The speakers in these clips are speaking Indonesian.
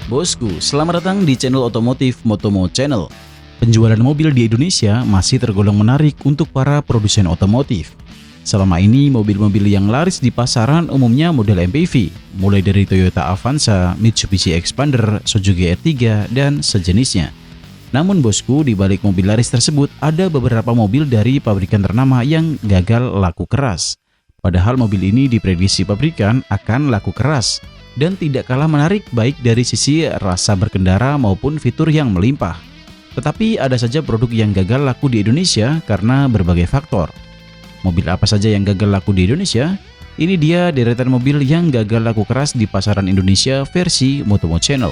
Bosku, selamat datang di channel otomotif Motomo Channel. Penjualan mobil di Indonesia masih tergolong menarik untuk para produsen otomotif. Selama ini, mobil-mobil yang laris di pasaran umumnya model MPV, mulai dari Toyota Avanza, Mitsubishi Expander, Suzuki R3, dan sejenisnya. Namun bosku, di balik mobil laris tersebut ada beberapa mobil dari pabrikan ternama yang gagal laku keras. Padahal mobil ini diprediksi pabrikan akan laku keras dan tidak kalah menarik baik dari sisi rasa berkendara maupun fitur yang melimpah. Tetapi ada saja produk yang gagal laku di Indonesia karena berbagai faktor. Mobil apa saja yang gagal laku di Indonesia? Ini dia deretan mobil yang gagal laku keras di pasaran Indonesia versi Motomo Channel.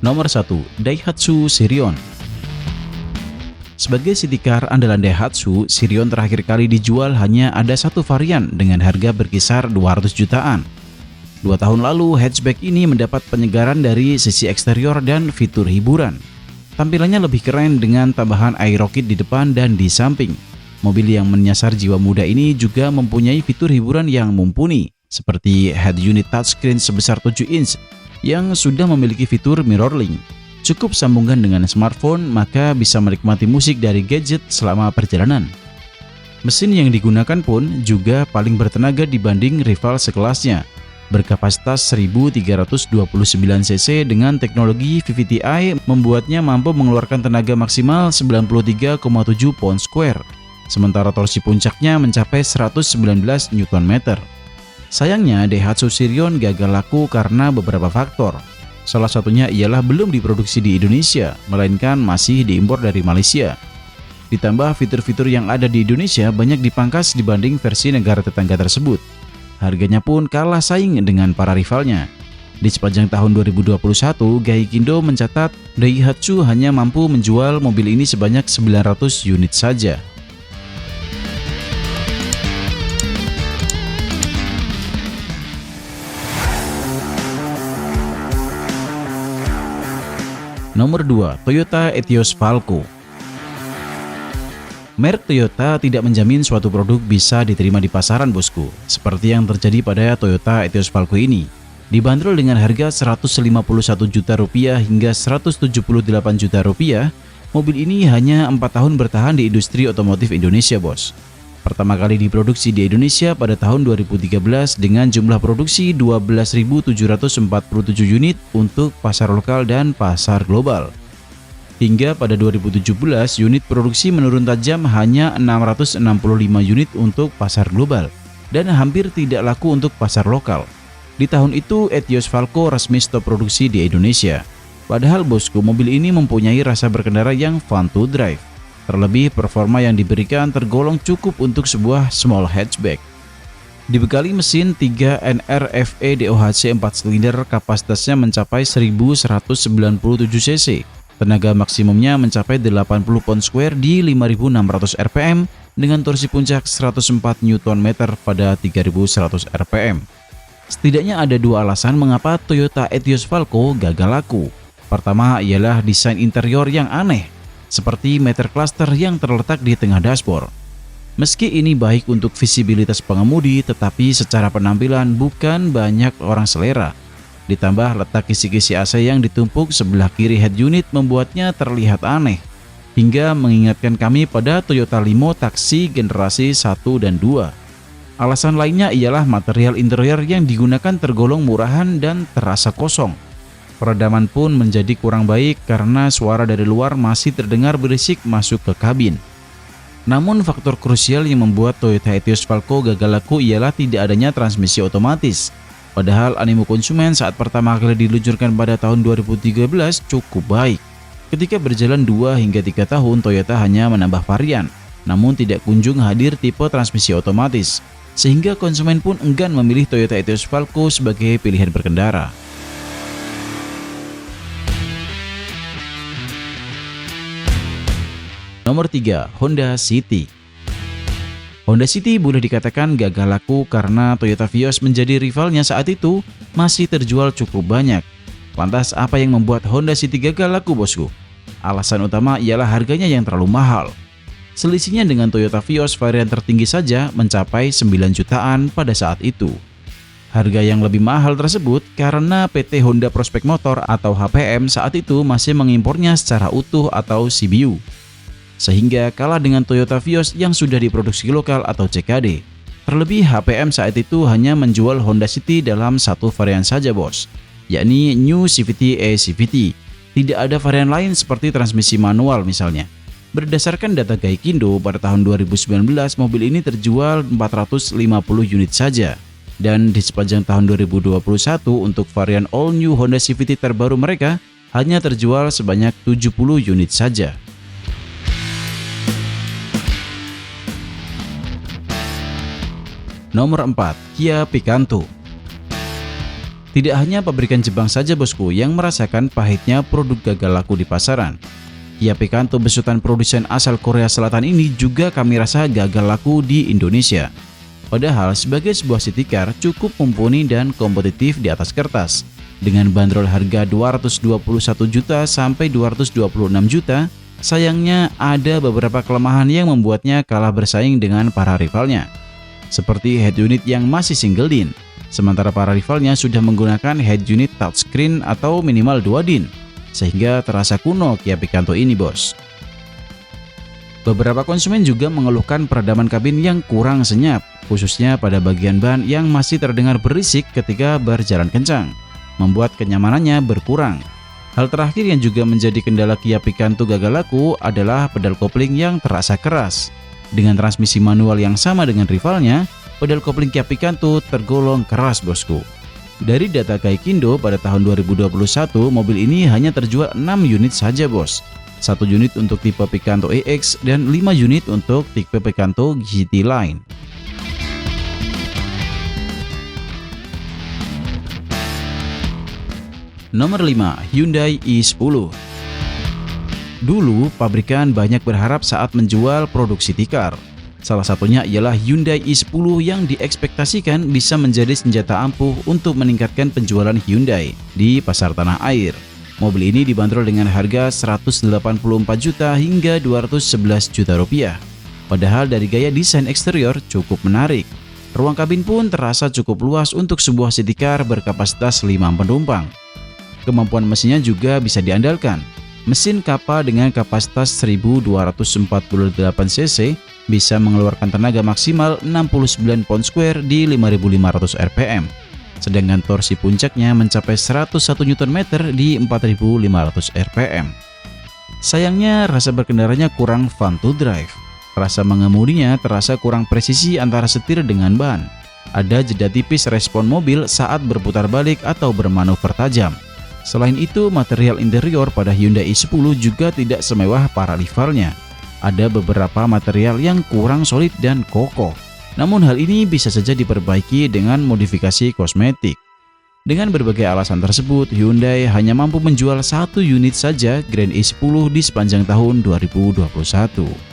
Nomor 1. Daihatsu Sirion. Sebagai city car andalan Daihatsu, Sirion terakhir kali dijual hanya ada satu varian dengan harga berkisar 200 jutaan. 2 tahun lalu, hatchback ini mendapat penyegaran dari sisi eksterior dan fitur hiburan. Tampilannya lebih keren dengan tambahan air rocket di depan dan di samping. Mobil yang menyasar jiwa muda ini juga mempunyai fitur hiburan yang mumpuni, seperti head unit touchscreen sebesar 7 inch yang sudah memiliki fitur mirroring. Cukup sambungkan dengan smartphone, maka bisa menikmati musik dari gadget selama perjalanan. Mesin yang digunakan pun juga paling bertenaga dibanding rival sekelasnya. Berkapasitas 1329 cc dengan teknologi VVT-i membuatnya mampu mengeluarkan tenaga maksimal 93,7 pound square. Sementara torsi puncaknya mencapai 119 Nm. Sayangnya, Daihatsu Sirion gagal laku karena beberapa faktor. Salah satunya ialah belum diproduksi di Indonesia, melainkan masih diimpor dari Malaysia. Ditambah fitur-fitur yang ada di Indonesia banyak dipangkas dibanding versi negara tetangga tersebut. Harganya pun kalah saing dengan para rivalnya. Di sepanjang tahun 2021, Gaikindo mencatat Daihatsu hanya mampu menjual mobil ini sebanyak 900 unit saja. Nomor 2. Toyota Etios Falco. Merek Toyota tidak menjamin suatu produk bisa diterima di pasaran bosku, seperti yang terjadi pada Toyota Etios Falco ini. Dibanderol dengan harga Rp151 juta hingga Rp178 juta, mobil ini hanya 4 tahun bertahan di industri otomotif Indonesia bos. Pertama kali diproduksi di Indonesia pada tahun 2013 dengan jumlah produksi 12.747 unit untuk pasar lokal dan pasar global. Hingga pada 2017, unit produksi menurun tajam hanya 665 unit untuk pasar global dan hampir tidak laku untuk pasar lokal. Di tahun itu, Etios Falco resmi stop produksi di Indonesia. Padahal bosku, mobil ini mempunyai rasa berkendara yang fun to drive. Terlebih, performa yang diberikan tergolong cukup untuk sebuah small hatchback. Dibekali mesin 3 NRFE DOHC 4 silinder, kapasitasnya mencapai 1197 cc. Tenaga maksimumnya mencapai 80 pound square di 5600 rpm dengan torsi puncak 104 Nm pada 3100 rpm. Setidaknya ada dua alasan mengapa Toyota Etios Falco gagal laku. Pertama ialah desain interior yang aneh, seperti meter cluster yang terletak di tengah dashboard. Meski ini baik untuk visibilitas pengemudi, tetapi secara penampilan bukan banyak orang selera. Ditambah letak kisi-kisi AC yang ditumpuk sebelah kiri head unit membuatnya terlihat aneh, hingga mengingatkan kami pada Toyota Limo taksi generasi 1 dan 2. Alasan lainnya ialah material interior yang digunakan tergolong murahan dan terasa kosong. Peredaman pun menjadi kurang baik karena suara dari luar masih terdengar berisik masuk ke kabin. Namun faktor krusial yang membuat Toyota Etios Falco gagal laku ialah tidak adanya transmisi otomatis. Padahal animo konsumen saat pertama kali diluncurkan pada tahun 2013 cukup baik. Ketika berjalan 2 hingga 3 tahun, Toyota hanya menambah varian, namun tidak kunjung hadir tipe transmisi otomatis, sehingga konsumen pun enggan memilih Toyota Etios Falco sebagai pilihan berkendara. Nomor 3. Honda City. Honda City boleh dikatakan gagal laku karena Toyota Vios menjadi rivalnya saat itu masih terjual cukup banyak. Lantas apa yang membuat Honda City gagal laku bosku? Alasan utama ialah harganya yang terlalu mahal. Selisihnya dengan Toyota Vios varian tertinggi saja mencapai 9 jutaan pada saat itu. Harga yang lebih mahal tersebut karena PT Honda Prospect Motor atau HPM saat itu masih mengimpornya secara utuh atau CBU, sehingga kalah dengan Toyota Vios yang sudah diproduksi lokal atau CKD. Terlebih HPM saat itu hanya menjual Honda City dalam satu varian saja bos, yakni New CVT e-CVT. Tidak ada varian lain seperti transmisi manual misalnya. Berdasarkan data Gaikindo, pada tahun 2019 mobil ini terjual 450 unit saja. Dan di sepanjang tahun 2021 untuk varian all new Honda CVT terbaru mereka hanya terjual sebanyak 70 unit saja. Nomor 4, Kia Picanto. Tidak hanya pabrikan Jepang saja bosku yang merasakan pahitnya produk gagal laku di pasaran. Kia Picanto besutan produsen asal Korea Selatan ini juga kami rasa gagal laku di Indonesia. Padahal sebagai sebuah city car cukup mumpuni dan kompetitif di atas kertas. Dengan bandrol harga 221 juta sampai 226 juta, sayangnya ada beberapa kelemahan yang membuatnya kalah bersaing dengan para rivalnya. Seperti head unit yang masih single DIN, sementara para rivalnya sudah menggunakan head unit touchscreen atau minimal 2 DIN, sehingga terasa kuno Kia Picanto ini bos. Beberapa konsumen juga mengeluhkan peredaman kabin yang kurang senyap, khususnya pada bagian ban yang masih terdengar berisik ketika berjalan kencang, membuat kenyamanannya berkurang. Hal terakhir yang juga menjadi kendala Kia Picanto gagal laku adalah pedal kopling yang terasa keras. Dengan transmisi manual yang sama dengan rivalnya, pedal kopling Kia Picanto tergolong keras bosku. Dari data Gaikindo pada tahun 2021, mobil ini hanya terjual 6 unit saja bos. 1 unit untuk tipe Picanto EX dan 5 unit untuk tipe Picanto GT Line. Nomor 5, Hyundai i10. Dulu pabrikan banyak berharap saat menjual produk city car. Salah satunya ialah Hyundai i10 yang diekspektasikan bisa menjadi senjata ampuh untuk meningkatkan penjualan Hyundai di pasar tanah air. Mobil ini dibanderol dengan harga 184 juta hingga 211 juta rupiah. Padahal dari gaya desain eksterior cukup menarik. Ruang kabin pun terasa cukup luas untuk sebuah city car berkapasitas 5 penumpang. Kemampuan mesinnya juga bisa diandalkan. Mesin Kappa dengan kapasitas 1248 cc bisa mengeluarkan tenaga maksimal 69 pound square di 5500 rpm. Sedangkan torsi puncaknya mencapai 101 Nm di 4500 rpm. Sayangnya rasa berkendaranya kurang fun to drive. Rasa mengemudinya terasa kurang presisi antara setir dengan ban. Ada jeda tipis respon mobil saat berputar balik atau bermanuver tajam. Selain itu, material interior pada Hyundai i10 juga tidak semewah para rivalnya. Ada beberapa material yang kurang solid dan kokoh. Namun hal ini bisa saja diperbaiki dengan modifikasi kosmetik. Dengan berbagai alasan tersebut, Hyundai hanya mampu menjual 1 unit saja Grand i10 di sepanjang tahun 2021.